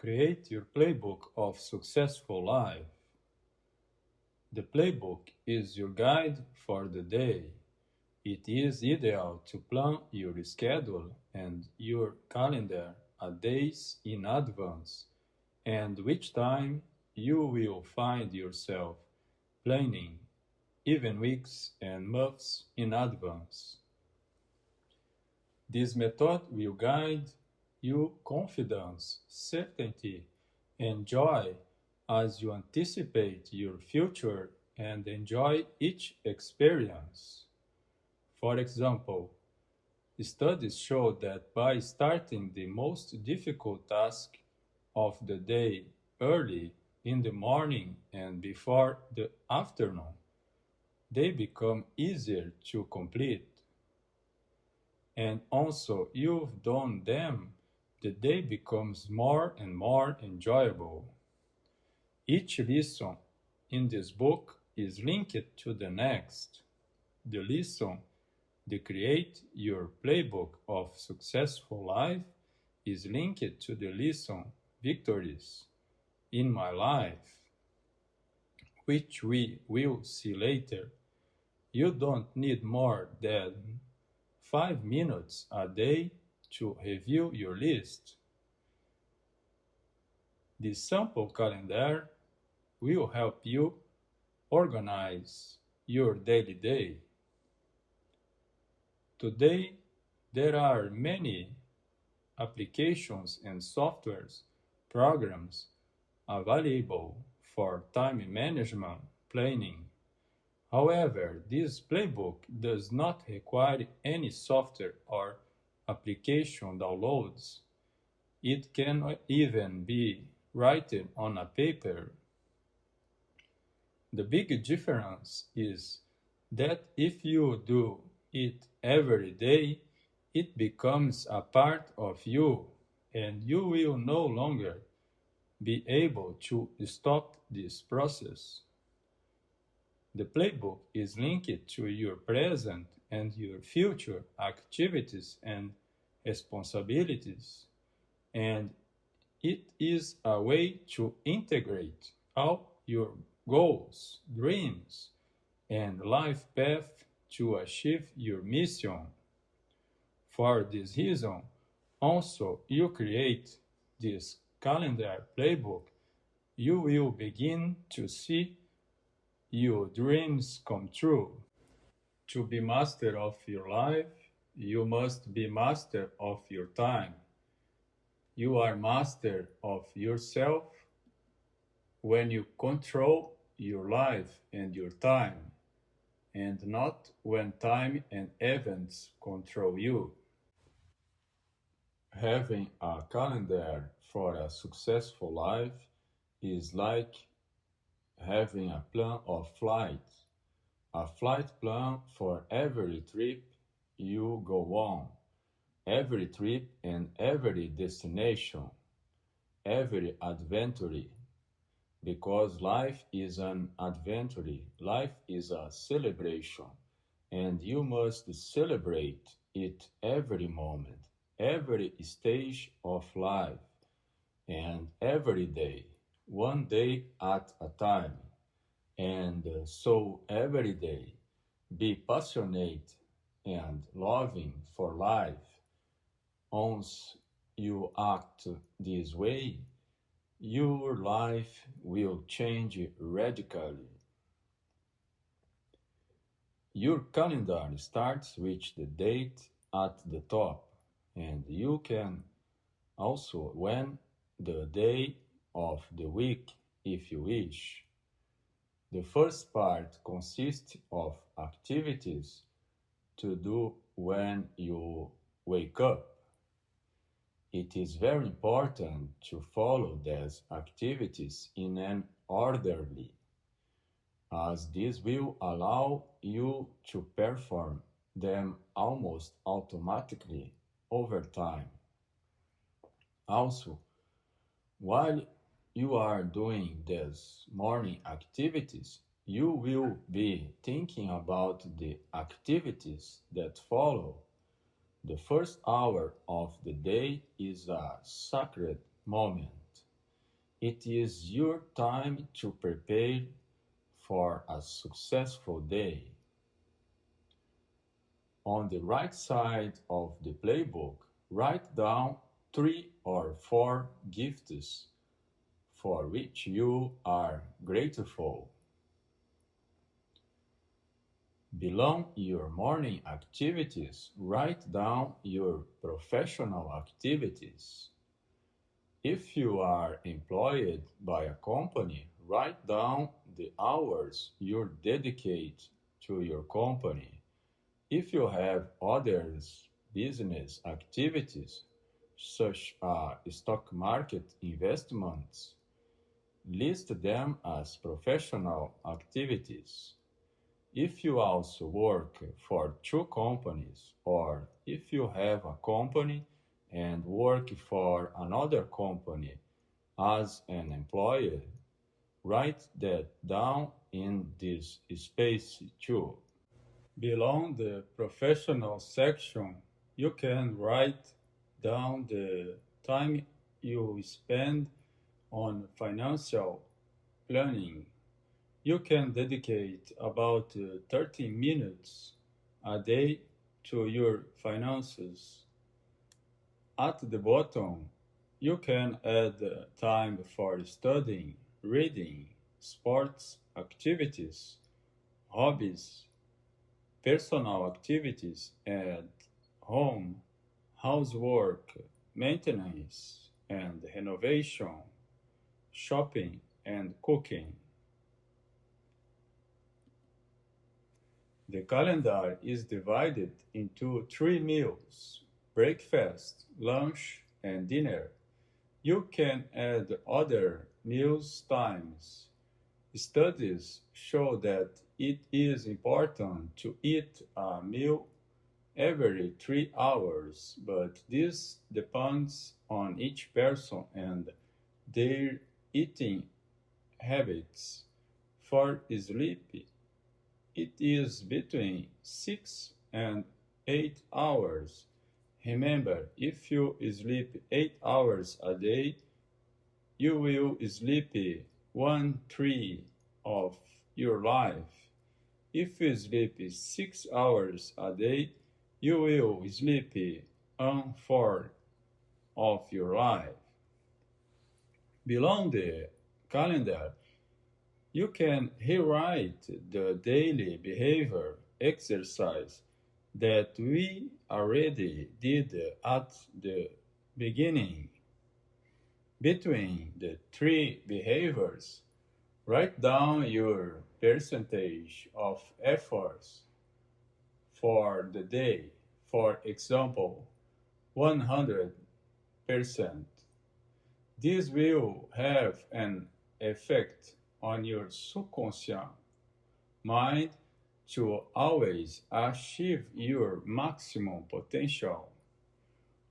Create your playbook of successful life. The playbook is your guide for the day. It is ideal to plan your schedule and your calendar a days in advance, and which time you will find yourself planning even weeks and months in advance. This method will guide you confidence, certainty, and joy as you anticipate your future and enjoy each experience. For example, studies show that by starting the most difficult task of the day early in the morning and before the afternoon, they become easier to complete. And also, you've done them, the day becomes more and more enjoyable. Each lesson in this book is linked to the next. The lesson, the Create Your Playbook of Successful Life, is linked to the lesson Victories in My Life, which we will see later. You don't need more than 5 minutes a day to review your list. The sample calendar will help you organize your daily day. Today, there are many applications and softwares, programs available for time management planning. However, this playbook does not require any software or application downloads. It can even be written on a paper. The big difference is that if you do it every day, it becomes a part of you, and you will no longer be able to stop this process. The playbook is linked to your present and your future activities and responsibilities, and it is a way to integrate all your goals, dreams, and life path to achieve your mission. For this reason, also you create this calendar playbook, you will begin to see your dreams come true. To be master of your life, you must be master of your time. You are master of yourself when you control your life and your time, and not when time and events control you. Having a calendar for a successful life is like having a plan of flight. A flight plan for every trip you go on, every trip and every destination, every adventure. Because life is an adventure, life is a celebration, and you must celebrate it every moment, every stage of life, and every day, one day at a time. And so every day, be passionate and loving for life. Once you act this way, your life will change radically. Your calendar starts with the date at the top, and you can also when the day of the week if you wish. The first part consists of activities to do when you wake up. It is very important to follow these activities in an orderly, as this will allow you to perform them almost automatically over time. Also, while you are doing these morning activities, you will be thinking about the activities that follow. The first hour of the day is a sacred moment. It is your time to prepare for a successful day. On the right side of the playbook, write down 3 or 4 gifts for which you are grateful. Below your morning activities, write down your professional activities. If you are employed by a company, write down the hours you dedicate to your company. If you have other business activities, such as stock market investments, list them as professional activities. If you also work for 2 companies, or if you have a company and work for another company as an employee, write that down in this space too. Below the professional section, you can write down the time you spend on financial planning. You can dedicate about 30 minutes a day to your finances. At the bottom, you can add time for studying, reading, sports activities, hobbies, personal activities at home, housework, maintenance and renovation, shopping and cooking. The calendar is divided into 3 meals: breakfast, lunch, and dinner. You can add other meals times. Studies show that it is important to eat a meal every 3 hours, but this depends on each person and their eating habits. For sleep, it is between 6 and 8 hours. Remember, if you sleep 8 hours a day, you will sleep 1/3 of your life. If you sleep 6 hours a day, you will sleep 1/4 of your life. Below the calendar, you can rewrite the daily behavior exercise that we already did at the beginning. Between the 3 behaviors, write down your percentage of efforts for the day. For example, 100%. This will have an effect on your subconscious mind to always achieve your maximum potential.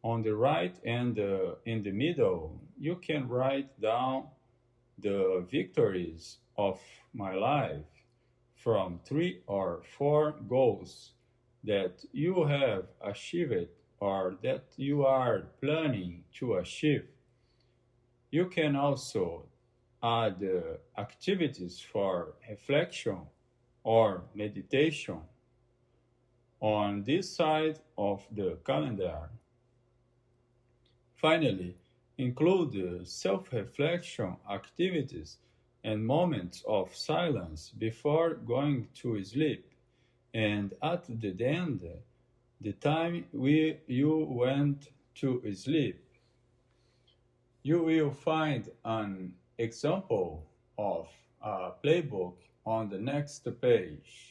On the right and in the middle, you can write down the victories of my life from 3 or 4 goals that you have achieved or that you are planning to achieve. You can also add activities for reflection or meditation on this side of the calendar. Finally, include self-reflection activities and moments of silence before going to sleep, and at the end, the time you went to sleep. You will find an example of a playbook on the next page.